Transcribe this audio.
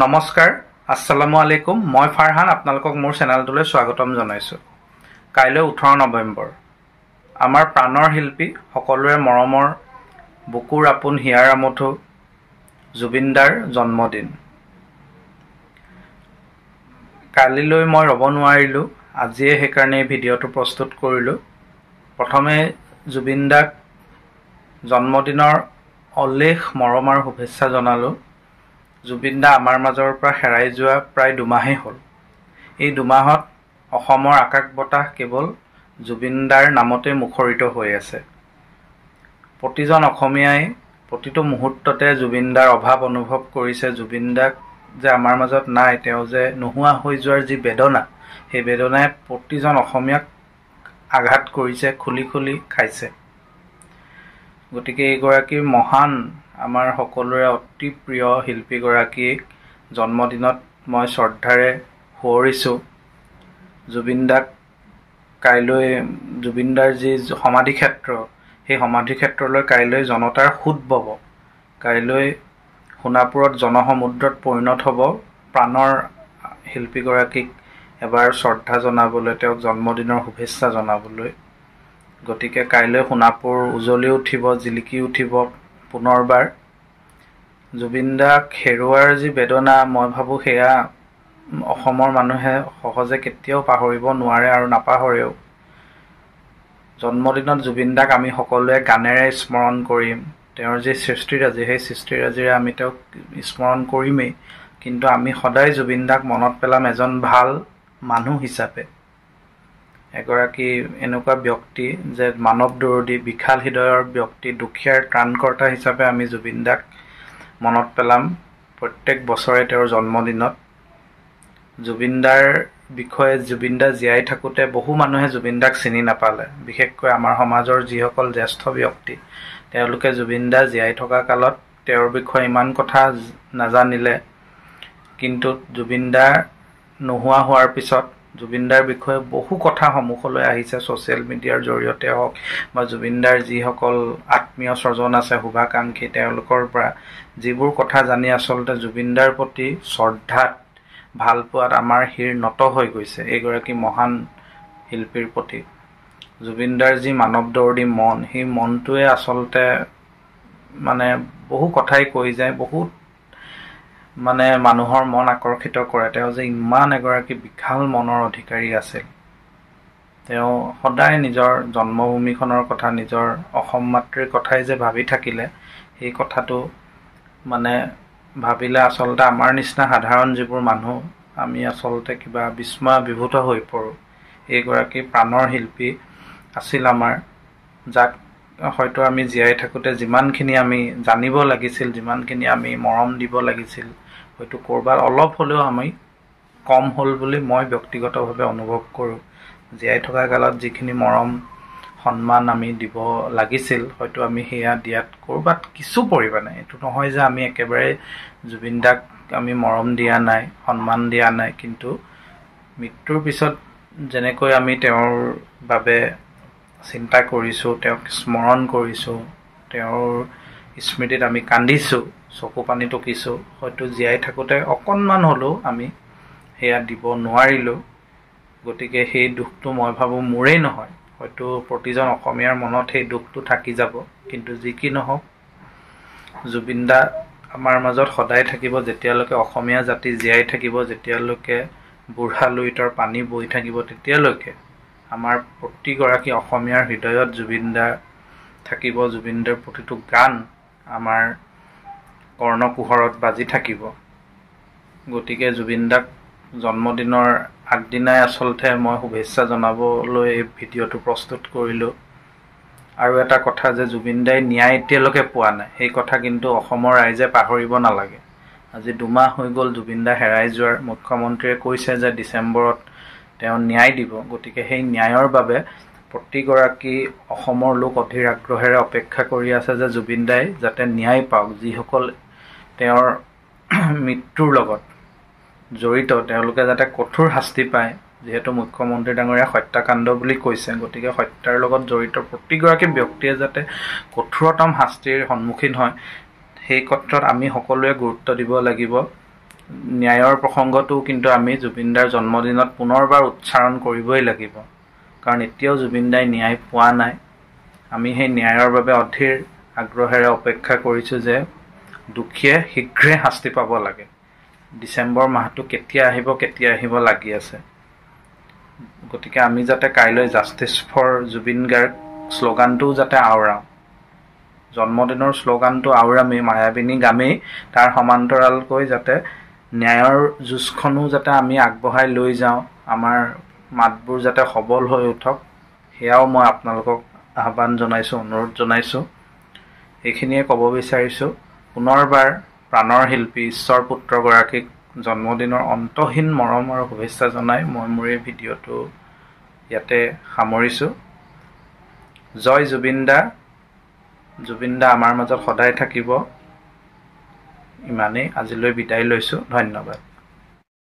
নমস্কাৰ, আসসালামু আলাইকুম। মই ফাৰহান, আপোনালোকক মোৰ চেনেলটোলৈ স্বাগতম জনাইছোঁ। কাইলৈ 18 নৱেম্বৰ আমাৰ প্ৰাণৰ শিল্পী, সকলোৰে মৰমৰ বুকুৰ আপোন হিয়াৰ আমঠু জুবিন দাৰ জন্মদিন। কালিলৈ মই ৰ'ব নোৱাৰিলোঁ, আজিয়ে সেইকাৰণে এই ভিডিঅ'টো প্ৰস্তুত কৰিলোঁ। প্ৰথমে জুবিন দাক জন্মদিনৰ অলেখ মৰম আৰু শুভেচ্ছা জনালোঁ। জুবিন দা আমাৰ মাজৰ পৰা হেৰাই যোৱা প্ৰায় দুমাহেই হ'ল। এই দুমাহত অসমৰ আকাশ বতাহ কেৱল জুবিন দাৰ নামতে মুখৰিত হৈ আছে। প্ৰতিজন অসমীয়াই প্ৰতিটো মুহূৰ্ততে জুবিন দাৰ অভাৱ অনুভৱ কৰিছে। জুবিন দাক যে আমাৰ মাজত নাই, তেওঁ যে নোহোৱা হৈ যোৱাৰ যি বেদনা, সেই বেদনাই প্ৰতিজন অসমীয়াক আঘাত কৰিছে, খুলি খুলি খাইছে। গতিকে এইগৰাকী মহান আমাৰ সকলোৰে অতি প্ৰিয় শিল্পীগৰাকীক জন্মদিনত মই শ্ৰদ্ধাৰে সুঁৱৰিছোঁ। জুবিন দাক কাইলৈ জুবিন দাৰ যি সমাধিক্ষেত্ৰ, সেই সমাধিক্ষেত্ৰলৈ কাইলৈ জনতাৰ সোঁত বব। কাইলৈ সোণাপুৰত জনসমুদ্ৰত পৰিণত হ'ব। প্ৰাণৰ শিল্পীগৰাকীক এবাৰ শ্ৰদ্ধা জনাবলৈ, তেওঁক জন্মদিনৰ শুভেচ্ছা জনাবলৈ। গতিকে কাইলৈ সোণাপুৰ উজলি উঠিব, জিলিকি উঠিব পুনৰবাৰ। জুবিন দাক হেৰুৱাৰ যি বেদনা, মই ভাবোঁ সেয়া অসমৰ মানুহে সহজে কেতিয়াও পাহৰিব নোৱাৰে আৰু নাপাহৰেও। জন্মদিনত জুবিন দাক আমি সকলোৱে গানেৰে স্মৰণ কৰিম। তেওঁৰ যি সৃষ্টিৰাজি, সেই সৃষ্টিৰাজিৰে আমি তেওঁক স্মৰণ কৰিমেই, কিন্তু আমি সদায় জুবিন দাক মনত পেলাম এজন ভাল মানুহ হিচাপে। এগৰাকী এনেকুৱা ব্যক্তি যে মানৱ দৰদী, বিশাল হৃদয়ৰ ব্যক্তি, দুখীয়াৰ ত্ৰাণকৰ্তা হিচাপে আমি জুবিন দাক মনত পেলাম প্ৰত্যেক বছৰে তেওঁৰ জন্মদিনত। জুবিন দাৰ বিষয়ে, জুবিন দা জীয়াই থাকোঁতে বহু মানুহে জুবিন দাক চিনি নাপালে। বিশেষকৈ আমাৰ সমাজৰ যিসকল জ্যেষ্ঠ ব্যক্তি, তেওঁলোকে জুবিন দা জীয়াই থকা কালত তেওঁৰ বিষয়ে ইমান কথা নাজানিলে। কিন্তু জুবিন দা নোহোৱা হোৱাৰ পিছত জুবিন দাৰ বিষয়ে বহু কথা সন্মুখলৈ আহিছে, ছ'চিয়েল মিডিয়াৰ জৰিয়তে হওক বা জুবিন দাৰ যিসকল আত্মীয় স্বজন আছে, শুভাকাংক্ষী, তেওঁলোকৰ পৰা যিবোৰ কথা জানি আচলতে জুবিন দাৰ প্ৰতি শ্ৰদ্ধাত, ভালপোৱাত আমাৰ শিৰ নত হৈ গৈছে এইগৰাকী মহান শিল্পীৰ প্ৰতি। জুবিন দাৰ যি মানৱ দৰদী মন, সেই মনটোৱে আচলতে বহু কথাই কৈ যায়, বহুত মানুহৰ মন আকৰ্ষিত কৰে। তেওঁ যে ইমান এগৰাকী বিশাল মনৰ অধিকাৰী আছিল। তেওঁ সদায় নিজৰ জন্মভূমিখনৰ কথা, নিজৰ অসম মাতৃৰ কথাই যে ভাবি থাকিলে, সেই কথাটো ভাবিলে আচলতে আমাৰ নিচিনা সাধাৰণ যিবোৰ মানুহ, আমি আচলতে কিবা বিস্ময়াভিভূত হৈ পৰোঁ। এইগৰাকী প্ৰাণৰ শিল্পী আছিল আমাৰ, যাক হয়তো আমি জীয়াই থাকোঁতে যিমানখিনি আমি জানিব লাগিছিল, যিমানখিনি আমি মৰম দিব লাগিছিল, হয়তো ক'ৰবাত অলপ হ'লেও আমি কম হ'ল বুলি মই ব্যক্তিগতভাৱে অনুভৱ কৰোঁ। জীয়াই থকা কালত যিখিনি মৰম সন্মান আমি দিব লাগিছিল, হয়তো আমি সেয়া দিয়াত ক'ৰবাত কিছু পৰিমাণে, এইটো নহয় যে আমি একেবাৰে জুবিন দাক আমি মৰম দিয়া নাই, সন্মান দিয়া নাই, কিন্তু মৃত্যুৰ পিছত যেনেকৈ আমি তেওঁৰ বাবে চিন্তা কৰিছোঁ, তেওঁক স্মৰণ কৰিছোঁ, তেওঁৰ স্মৃতিত আমি কান্দিছোঁ, চকু পানী টুকিছোঁ, হয়তো জীয়াই থাকোঁতে অকণমান হ'লেও আমি সেয়া দিব নোৱাৰিলোঁ। গতিকে সেই দুখটো মই ভাবোঁ মোৰেই নহয়, হয়তো প্ৰতিজন অসমীয়াৰ মনত সেই দুখটো থাকি যাব। কিন্তু যি কি নহওক, জুবিন দা আমাৰ মাজত সদায় থাকিব। যেতিয়ালৈকে অসমীয়া জাতি জীয়াই থাকিব, যেতিয়ালৈকে বুঢ়া লুইতৰ পানী বৈ থাকিব, তেতিয়ালৈকে আমাৰ প্ৰতিগৰাকী অসমীয়াৰ হৃদয়ত জুবিন দা থাকিব। জুবিন দাৰ প্ৰতিটো গান আমাৰ কৰ্ণকুহৰত বাজি থাকিব। গতিকে জুবিন দাক জন্মদিনৰ আগদিনাই আচলতে মই শুভেচ্ছা জনাবলৈ এই ভিডিঅ'টো প্ৰস্তুত কৰিলোঁ। আৰু এটা কথা যে জুবিন দাই ন্যায় এতিয়ালৈকে পোৱা নাই, সেই কথা কিন্তু অসমৰ ৰাইজে পাহৰিব নালাগে। আজি দুমাহ হৈ গ'ল জুবিন দা হেৰাই যোৱাৰ। মুখ্যমন্ত্ৰীয়ে কৈছে যে ডিচেম্বৰত তেওঁ ন্যায় দিব। গতিকে সেই ন্যায়ৰ বাবে প্ৰতিগৰাকী অসমৰ লোক অধীৰ আগ্ৰহেৰে অপেক্ষা কৰি আছে যে জুবিন দাই যাতে ন্যায় পাওক। যিসকল তেওঁৰ মৃত্যুৰ লগত জড়িত, তেওঁলোকে যাতে কঠোৰ শাস্তি পায়। যিহেতু মুখ্যমন্ত্ৰী ডাঙৰীয়া হত্যাকাণ্ড বুলি কৈছে, গতিকে হত্যাৰ লগত জড়িত প্ৰতিগৰাকী ব্যক্তিয়ে যাতে কঠোৰতম শাস্তিৰ সন্মুখীন হয়, সেই ক্ষেত্ৰত আমি সকলোৱে গুৰুত্ব দিব লাগিব। ন্যায়ৰ প্ৰসংগটো কিন্তু আমি জুবিনদাৰ জন্মদিনত পুনৰবাৰ উচ্চাৰণ কৰিবই লাগিব, কাৰণ এতিয়াও জুবিনদাই ন্যায় পোৱা নাই। আমি সেই ন্যায়ৰ বাবে অধীৰ আগ্ৰহেৰে অপেক্ষা কৰিছোঁ যে দোষীয়ে শীঘ্ৰে শাস্তি পাব লাগে। ডিচেম্বৰ মাহটো কেতিয়া আহিব লাগি আছে। গতিকে আমি যাতে কাইলৈ জাষ্টিছ ফৰ জুবিন গাৰ্গ শ্লোগানটোও যাতে আওৰাওঁ, জন্মদিনৰ শ্লোগানটো আওৰামেই, মায়াবিনী গামেই, তাৰ সমান্তৰালকৈ যাতে ন্যায়ৰ যুঁজখনো যাতে আমি আগবঢ়াই লৈ যাওঁ, আমাৰ মাতবোৰ যাতে সবল হৈ উঠক, সেয়াও মই আপোনালোকক আহ্বান জনাইছোঁ, অনুৰোধ জনাইছোঁ। এইখিনিয়ে ক'ব বিচাৰিছোঁ। পুনৰবাৰ প্ৰাণৰ শিল্পী ঈশ্বৰ পুত্ৰগৰাকীক জন্মদিনৰ অন্তহীন মৰম আৰু শুভেচ্ছা জনাই মই মোৰ এই ভিডিঅ'টো ইয়াতে সামৰিছোঁ। জয় জুবিনদা। জুবিনদা আমাৰ মাজত সদায় থাকিব। ইমানেই আজিলৈ বিদায় লৈছোঁ। ধন্যবাদ।